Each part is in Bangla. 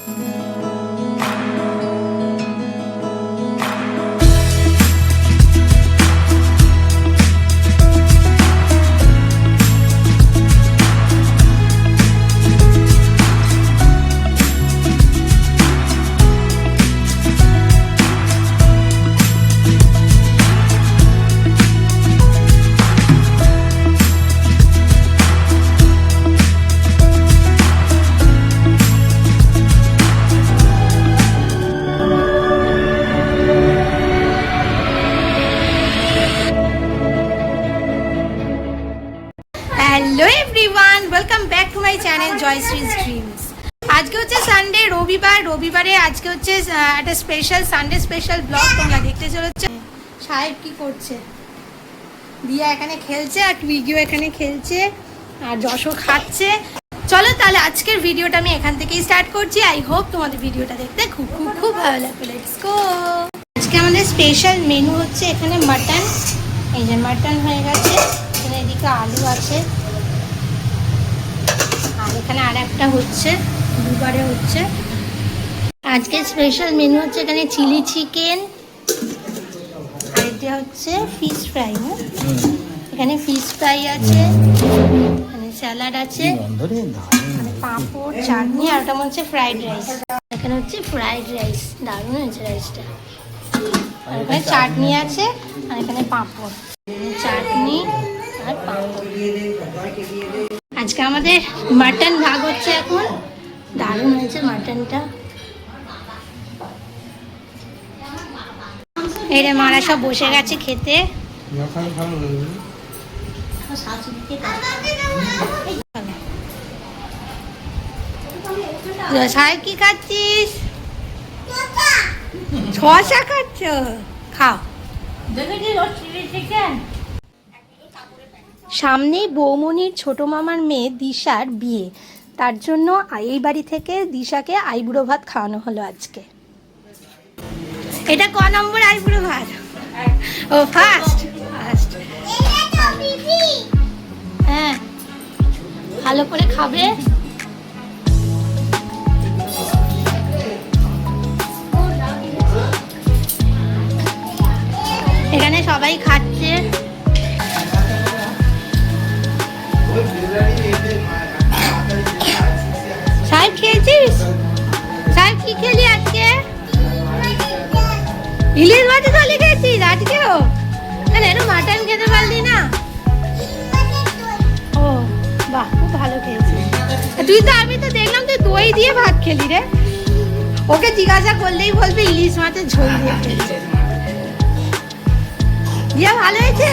Hello everyone, welcome back to my channel Joyshree's dreams. আজকে হচ্ছে সানডে, রবিবারে আজকে হচ্ছে একটা স্পেশাল সানডে স্পেশাল ব্লগ তোমরা দেখতে চলেছো। সাহেব কি করছে? দিয়া এখানে খেলছে আর টুইগিও এখানে খেলছে আর যশও খাচ্ছে। চলো তাহলে আজকের ভিডিওটা আমি এখান থেকেই স্টার্ট করছি। আই হোপ তোমাদের ভিডিওটা দেখতে খুব খুব খুব ভালো লাগবে। Let's go. আজকে আমাদের স্পেশাল মেনু হচ্ছে এখানে মাটন। এই যে মাটন হয়ে গেছে, এখানে এদিকে আলু আছে, আর এখানে আর একটা হচ্ছে, দুবারে হচ্ছে। আজকে স্পেশাল মেনু হচ্ছে এখানে চিলি চিকেন, আর এটা হচ্ছে ফিশ ফ্রাই। এখানে ফিশ ফ্রাই আছে, এখানে স্যালাড আছে, এখানে পাঁপড়, চাটনি, আর ওটা হচ্ছে ফ্রাইড রাইস। এখানে হচ্ছে ফ্রাইড রাইস, দারুণ হয়েছে রাইসটা। আর এখানে চাটনি আছে, আর এখানে পাঁপড়, চাটনি আর পাঁপড়। আজকে আমাদের মাটন ভাগ হচ্ছে এখন। দারুণ হয়েছে মাটনটা। এই রে মারা সব বসে গেছে খেতে। সাহেব কি খাচ্ছিস? শসা খাচ্ছ? খাও। সামনেই বৌমনির ছোট মামার মেয়ে দিশার বিয়ে, তার জন্য এই বাড়ি থেকে দিশাকে আইবুড়ো ভাত খাওয়ানো হলো আজকে। এটা ক নম্বর আইবুড়ো ভাত? ও ফার্স্ট। হ্যাঁ, ভালো করে খাবে। এখানে সবাই খাচ্ছে। সাহেব খেয়েছিস? সাহেব কি খেলি আজকে? ইলিশ মাছ খালি খেয়েছিস আজকেও? কেন মাটন খেতে পারলি না? ও বাহ, খুব ভালো খেয়েছিস তুই। তো আমি তো দেখলাম তুই দই দিয়ে ভাত খেলি রে। ওকে জিজ্ঞাসা করলেই বলবে ইলিশ মাছের ঝোল দিয়ে খেয়েছে। দিয়া ভালো হয়েছে?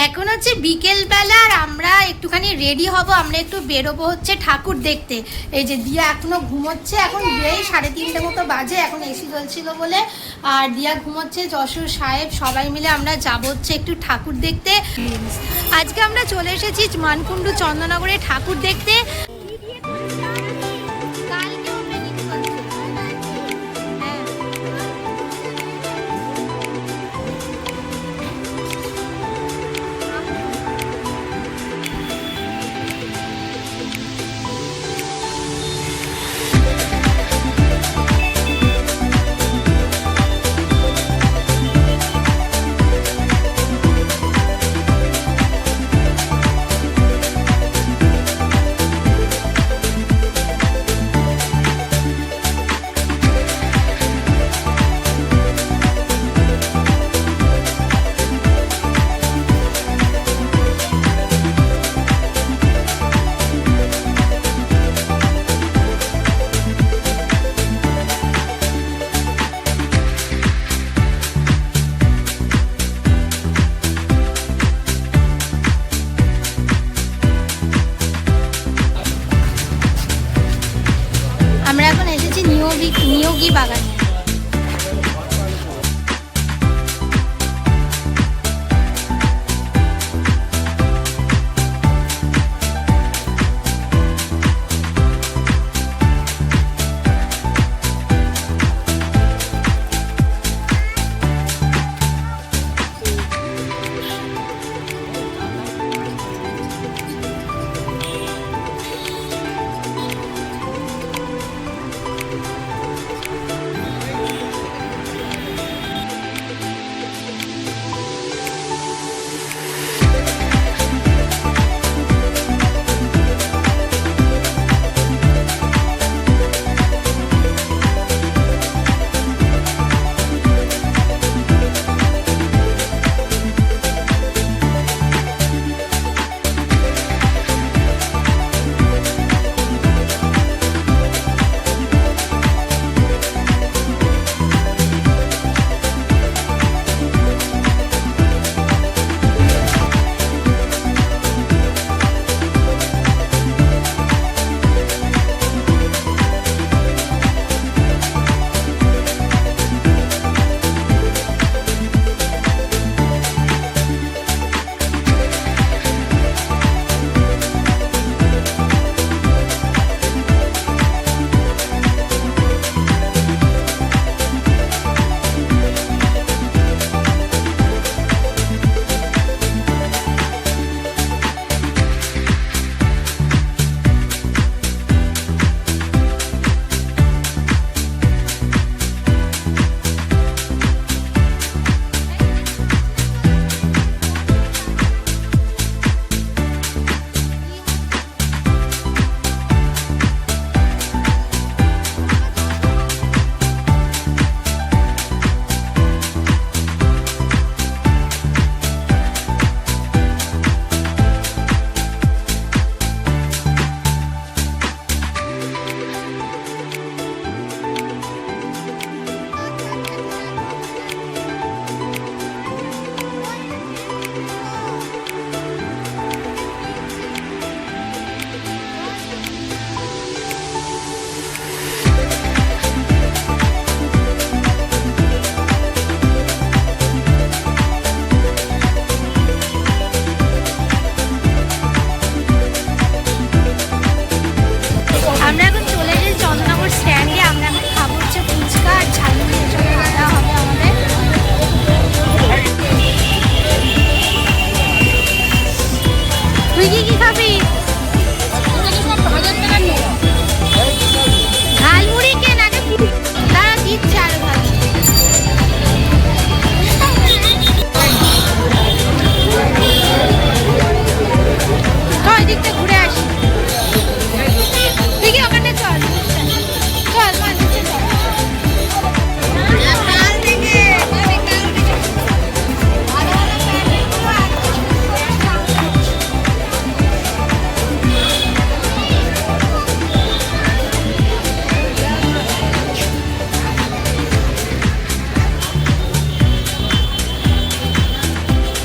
এখন হচ্ছে বিকেলবেলা, আর আমরা একটুখানি রেডি হব। আমরা একটু বেরোবো হচ্ছে ঠাকুর দেখতে। এই যে দিয়া এখনো ঘুমোচ্ছে, এখন এই 3:30 মতো বাজে, এখন এসি চলছিল বলে। আর দিয়া ঘুমোচ্ছে, যশোর সাহেব সবাই মিলে আমরা যাবো হচ্ছে একটু ঠাকুর দেখতে। আজকে আমরা চলে এসেছি মানকুণ্ডু চন্দননগরে ঠাকুর দেখতে।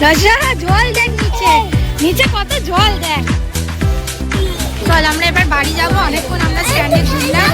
রজা জল দেখ নিচে, নিচে কত জল দেখ। চল আমরা এবার বাড়ি যাবো, অনেকক্ষণ আমরা স্ট্যান্ডে ঘুরলাম।